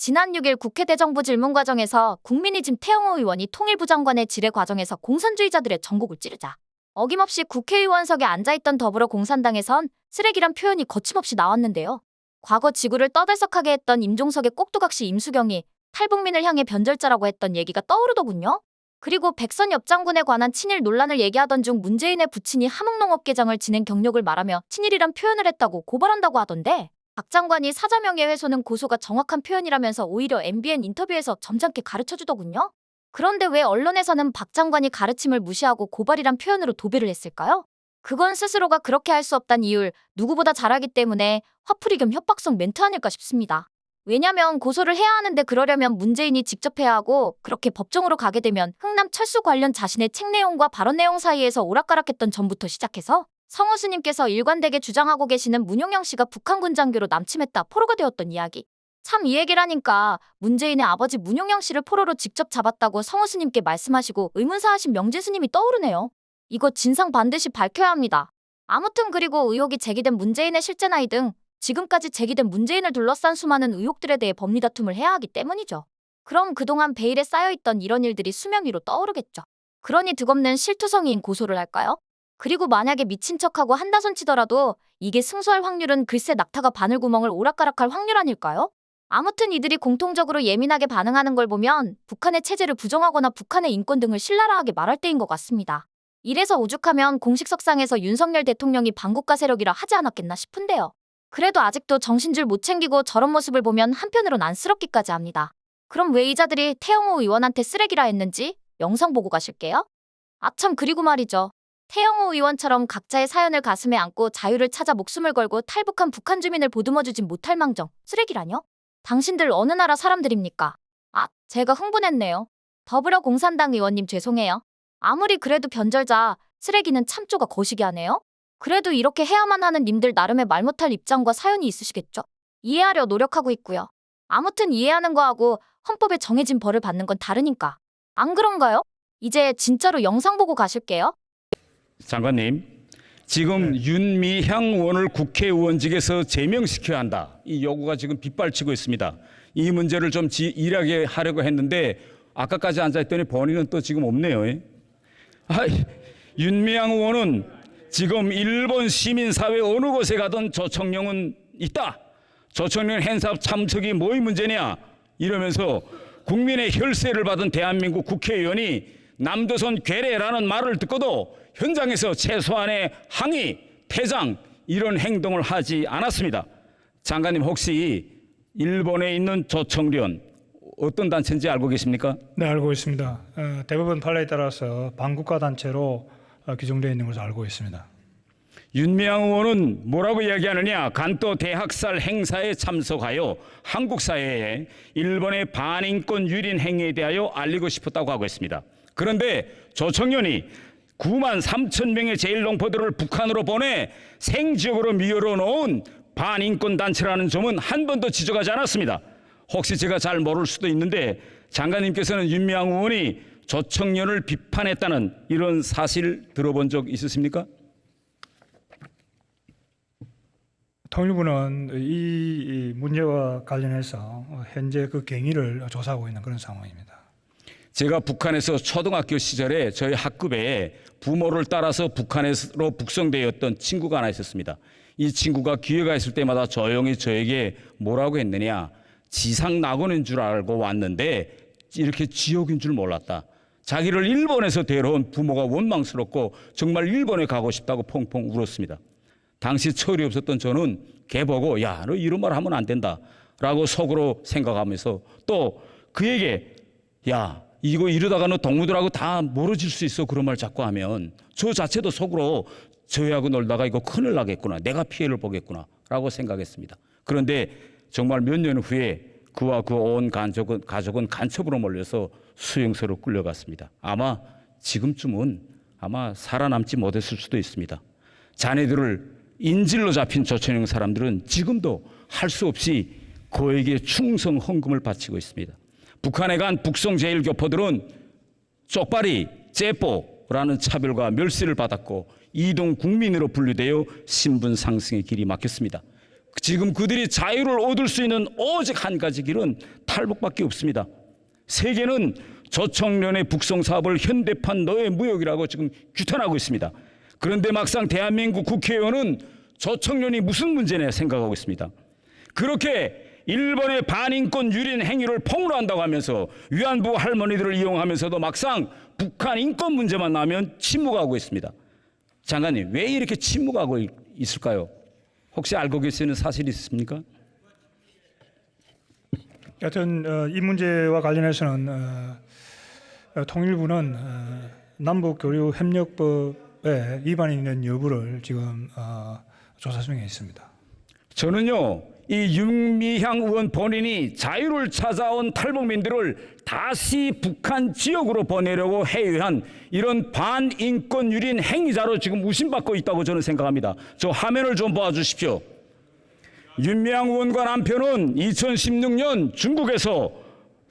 지난 6일 국회 대정부 질문 과정에서 국민의힘 태영호 의원이 통일부 장관의 질의 과정에서 공산주의자들의 전곡을 찌르자 어김없이 국회의원석에 앉아있던 더불어공산당에선 쓰레기란 표현이 거침없이 나왔는데요. 과거 지구를 떠들썩하게 했던 임종석의 꼭두각시 임수경이 탈북민을 향해 변절자라고 했던 얘기가 떠오르더군요. 그리고 백선엽 장군에 관한 친일 논란을 얘기하던 중 문재인의 부친이 함흥농업개장을 지낸 경력을 말하며 친일이란 표현을 했다고 고발한다고 하던데, 박 장관이 사자명예훼손은 고소가 정확한 표현이라면서 오히려 MBN 인터뷰에서 점잖게 가르쳐주더군요. 그런데 왜 언론에서는 박 장관이 가르침을 무시하고 고발이란 표현으로 도배를 했을까요? 그건 스스로가 그렇게 할 수 없단 이유를 누구보다 잘하기 때문에 화풀이 겸 협박성 멘트 아닐까 싶습니다. 왜냐면 고소를 해야 하는데 그러려면 문재인이 직접 해야 하고, 그렇게 법정으로 가게 되면 흥남 철수 관련 자신의 책 내용과 발언 내용 사이에서 오락가락했던 점부터 시작해서 성호수님께서 일관되게 주장하고 계시는 문용영 씨가 북한군 장교로 남침했다 포로가 되었던 이야기. 참 이 얘기를 하니까 문재인의 아버지 문용영 씨를 포로로 직접 잡았다고 성호수님께 말씀하시고 의문사하신 명진스님이 떠오르네요. 이거 진상 반드시 밝혀야 합니다. 아무튼 그리고 의혹이 제기된 문재인의 실제 나이 등 지금까지 제기된 문재인을 둘러싼 수많은 의혹들에 대해 법리 다툼을 해야 하기 때문이죠. 그럼 그동안 베일에 쌓여있던 이런 일들이 수면 위로 떠오르겠죠. 그러니 득없는 실투성이인 고소를 할까요? 그리고 만약에 미친 척하고 한다손 치더라도 이게 승소할 확률은 글쎄 낙타가 바늘구멍을 오락가락할 확률 아닐까요? 아무튼 이들이 공통적으로 예민하게 반응하는 걸 보면 북한의 체제를 부정하거나 북한의 인권 등을 신랄하게 말할 때인 것 같습니다. 이래서 오죽하면 공식석상에서 윤석열 대통령이 반국가 세력이라 하지 않았겠나 싶은데요. 그래도 아직도 정신줄 못 챙기고 저런 모습을 보면 한편으론 안쓰럽기까지 합니다. 그럼 왜 이자들이 태영호 의원한테 쓰레기라 했는지 영상 보고 가실게요. 아참, 그리고 말이죠. 태영호 의원처럼 각자의 사연을 가슴에 안고 자유를 찾아 목숨을 걸고 탈북한 북한 주민을 보듬어주진 못할 망정 쓰레기라뇨? 당신들 어느 나라 사람들입니까? 제가 흥분했네요. 더불어공산당 의원님 죄송해요. 아무리 그래도 변절자, 쓰레기는 참조가 거시기하네요. 그래도 이렇게 해야만 하는 님들 나름의 말 못할 입장과 사연이 있으시겠죠? 이해하려 노력하고 있고요. 아무튼 이해하는 거하고 헌법에 정해진 벌을 받는 건 다르니까. 안 그런가요? 이제 진짜로 영상 보고 가실게요. 장관님, 지금 윤미향 의원을 국회의원직에서 제명시켜야 한다. 이 요구가 지금 빗발치고 있습니다. 이 문제를 좀 일하게 하려고 했는데 아까까지 앉아있더니 본인은 또 지금 없네요. 윤미향 의원은 지금 일본 시민사회 어느 곳에 가든 조청룡은 있다. 조청룡 행사 참석이 뭐의 문제냐 이러면서 국민의 혈세를 받은 대한민국 국회의원이 남조선 괴뢰라는 말을 듣고도 현장에서 최소한의 항의, 퇴장 이런 행동을 하지 않았습니다. 장관님 혹시 일본에 있는 조청련 어떤 단체인지 알고 계십니까? 네, 알고 있습니다. 대부분 판례에 따라서 반국가 단체로 규정되어 있는 것을 알고 있습니다. 윤미향 의원은 뭐라고 이야기하느냐? 간도 대학살 행사에 참석하여 한국 사회에 일본의 반인권 유린 행위에 대하여 알리고 싶었다고 하고 있습니다. 그런데 조청련이 9만 3천 명의 제1농포들을 북한으로 보내 생지역으로 미열어 놓은 반인권 단체라는 점은 한 번도 지적하지 않았습니다. 혹시 제가 잘 모를 수도 있는데 장관님께서는 윤미향 의원이 조청련을 비판했다는 이런 사실 들어본 적 있으십니까? 통일부는 이 문제와 관련해서 현재 그 경위를 조사하고 있는 그런 상황입니다. 제가 북한에서 초등학교 시절에 저희 학급에 부모를 따라서 북한으로 북송되었던 친구가 하나 있었습니다. 이 친구가 기회가 있을 때마다 조용히 저에게 뭐라고 했느냐. 지상 낙원인 줄 알고 왔는데 이렇게 지옥인 줄 몰랐다. 자기를 일본에서 데려온 부모가 원망스럽고 정말 일본에 가고 싶다고 펑펑 울었습니다. 당시 철이 없었던 저는 걔 보고 야, 너 이런 말 하면 안 된다 라고 속으로 생각하면서 또 그에게 야, 이거 이러다가 너 동무들하고 다 멀어질 수 있어 그런 말 자꾸 하면 저 자체도 속으로 저희하고 놀다가 이거 큰일 나겠구나, 내가 피해를 보겠구나 라고 생각했습니다. 그런데 정말 몇 년 후에 그와 그 온 가족은 간첩으로 몰려서 수용소로 끌려갔습니다. 아마 지금쯤은 아마 살아남지 못했을 수도 있습니다. 자네들을 인질로 잡힌 조청룡 사람들은 지금도 할 수 없이 그에게 충성 헌금을 바치고 있습니다. 북한에 간 북송 제1교포들은 쪽발이, 째뽀라는 차별과 멸시를 받았고 이동 국민으로 분류되어 신분 상승의 길이 막혔습니다. 지금 그들이 자유를 얻을 수 있는 오직 한 가지 길은 탈북밖에 없습니다. 세계는 저청년의 북송 사업을 현대판 노예 무역이라고 지금 규탄하고 있습니다. 그런데 막상 대한민국 국회의원은 저청년이 무슨 문제냐 생각하고 있습니다. 그렇게 일본의 반인권 유린 행위를 폭로한다고 하면서 위안부 할머니들을 이용하면서도 막상 북한 인권 문제만 나오면 침묵하고 있습니다. 장관님, 왜 이렇게 침묵하고 있을까요? 혹시 알고 계시는 사실이 있습니까? 여튼 이 문제와 관련해서는 통일부는 남북교류협력법에 위반이 있는 여부를 지금 조사 중에 있습니다. 저는요, 이 윤미향 의원 본인이 자유를 찾아온 탈북민들을 다시 북한 지역으로 보내려고 회유한 이런 반인권 유린 행위자로 지금 의심받고 있다고 저는 생각합니다. 저 화면을 좀 봐주십시오. 윤미향 의원과 남편은 2016년 중국에서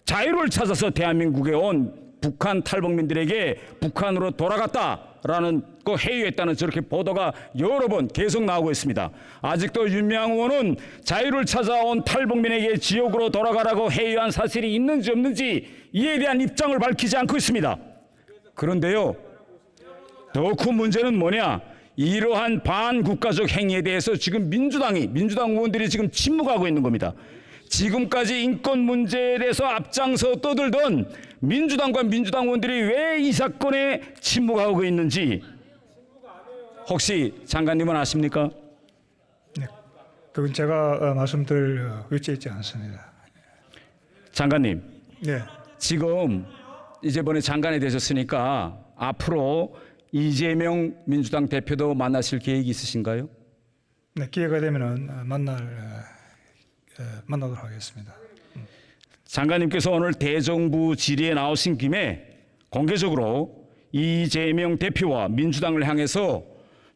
자유를 찾아서 대한민국에 온 북한 탈북민들에게 북한으로 돌아갔다라는 거 회유했다는 저렇게 보도가 여러 번 계속 나오고 있습니다. 아직도 윤미향 의원은 자유를 찾아온 탈북민에게 지역으로 돌아가라고 회유한 사실이 있는지 없는지 이에 대한 입장을 밝히지 않고 있습니다. 그런데요, 더 큰 문제는 뭐냐? 이러한 반국가적 행위에 대해서 지금 민주당 의원들이 지금 침묵하고 있는 겁니다. 지금까지 인권 문제에 대해서 앞장서 떠들던 민주당과 민주당 의원들이 왜 이 사건에 침묵하고 있는지 혹시 장관님은 아십니까? 네, 그건 제가 말씀드릴 위치에 있지 않습니다. 장관님, 네, 지금 이번에 장관이 되셨으니까 앞으로 이재명 민주당 대표도 만나실 계획이 있으신가요? 네, 기회가 되면은 만나도록 하겠습니다. 장관님께서 오늘 대정부 질의에 나오신 김에 공개적으로 이재명 대표와 민주당을 향해서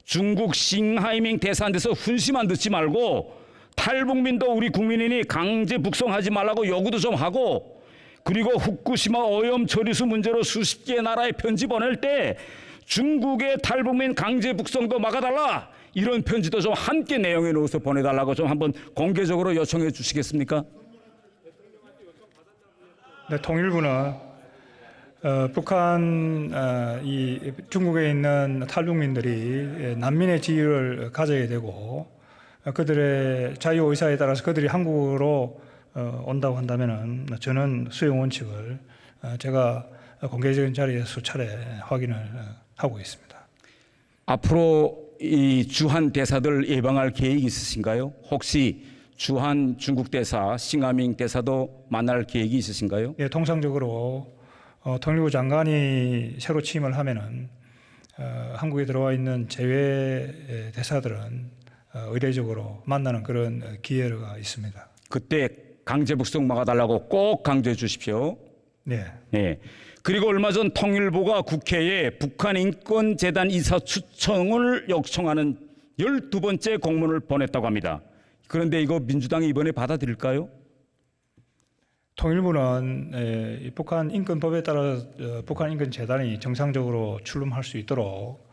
중국 싱하이밍 대사한테서 훈시만 듣지 말고 탈북민도 우리 국민이니 강제 북송하지 말라고 요구도 좀 하고, 그리고 후쿠시마 오염 처리수 문제로 수십 개 나라에 편지 보낼 때 중국의 탈북민 강제 북송도 막아달라, 이런 편지도 좀 함께 내용에 넣어서 보내달라고 좀 한번 공개적으로 요청해 주시겠습니까? 네, 통일부는 북한 이 중국에 있는 탈북민들이 난민의 지위를 가져야 되고 그들의 자유 의사에 따라서 그들이 한국으로 온다고 한다면은 저는 수용 원칙을 제가 공개적인 자리에서 수차례 확인을 하고 있습니다. 앞으로 이 주한 대사들 예방할 계획이 있으신가요? 혹시 주한 중국 대사, 싱하밍 대사도 만날 계획이 있으신가요? 예, 통상적으로 통일부 장관이 새로 취임을 하면은 한국에 들어와 있는 제외 대사들은 의례적으로 만나는 그런 기회가 있습니다. 그때 강제 북송 막아달라고 꼭 강조해 주십시오. 네. 네. 그리고 얼마 전 통일부가 국회에 북한 인권재단 이사 추천을 요청하는 12번째 공문을 보냈다고 합니다. 그런데 이거 민주당이 이번에 받아들일까요? 통일부는 북한 인권법에 따라 북한 인권재단이 정상적으로 출범할 수 있도록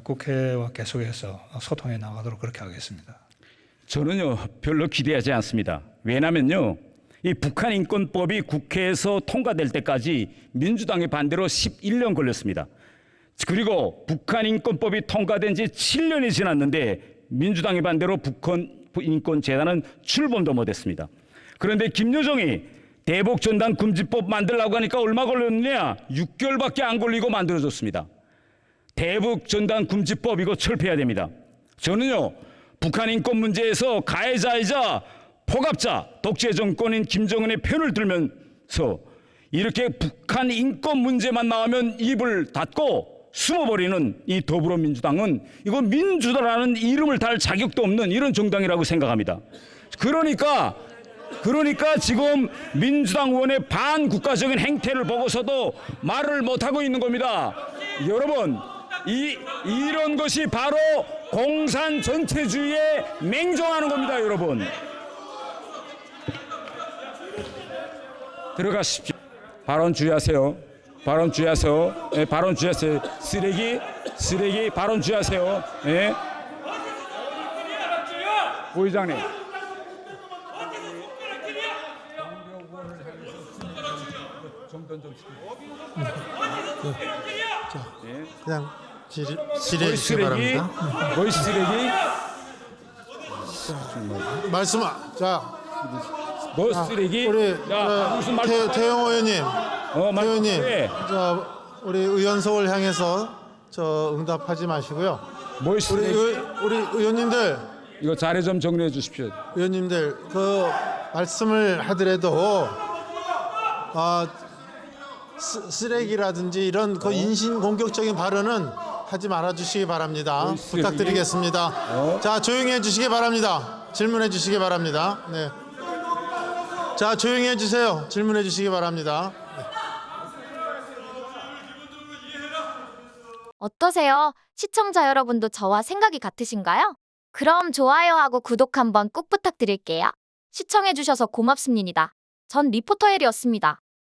국회와 계속해서 소통해 나가도록 그렇게 하겠습니다. 저는요 별로 기대하지 않습니다. 왜냐면요, 이 북한 인권법이 국회에서 통과될 때까지 민주당의 반대로 11년 걸렸습니다. 그리고 북한 인권법이 통과된 지 7년이 지났는데 민주당의 반대로 북한 인권재단은 출범도 못했습니다. 그런데 김여정이 대북전단 금지법 만들려고 하니까 얼마 걸렸느냐? 6개월밖에 안 걸리고 만들어졌습니다. 대북전단 금지법 이거 철폐해야 됩니다. 저는요 북한 인권 문제에서 가해자이자 포갑자 독재 정권인 김정은의 편을 들면서 이렇게 북한 인권 문제만 나오면 입을 닫고 숨어버리는 이 더불어민주당은 이거 민주당이라는 이름을 달 자격도 없는 이런 정당이라고 생각합니다. 그러니까 지금 민주당 의원의 반국가적인 행태를 보고서도 말을 못하고 있는 겁니다. 여러분, 이런 것이 바로 공산 전체주의에 맹정하는 겁니다. 여러분, 들어가십시오. 발언 주의하세요. 발언 주의하세요. 네, 발언 주의하세요. 쓰레기 발언 주의하세요. 네. 오 의장님. 그냥 질의해 거의 주시기 쓰레기, 바랍니다. 거의 쓰레기, 말씀 자, 뭐 쓰레기. 우리 야, 무슨 말씀? 태영 의원님, 말씀 의원님, 해. 우리 의원석을 향해서 응답하지 마시고요. 뭐 쓰레기? 우리 의원님들, 이거 자료 좀 정리해 주십시오. 의원님들 그 말씀을 하더라도 쓰레기라든지 이런 그 인신 공격적인 발언은 하지 말아 주시기 바랍니다. 쓰레기? 부탁드리겠습니다. 자, 조용히 해 주시기 바랍니다. 질문해 주시기 바랍니다. 네. 자, 조용히 해 주세요. 질문해 주시기 바랍니다. 어떠세요? 시청자 여러분도 저와 생각이 같으신가요? 그럼 좋아요하고 구독 한번 꼭 부탁드릴게요. 시청해주셔서 고맙습니다. 전 리포터 헬이었습니다.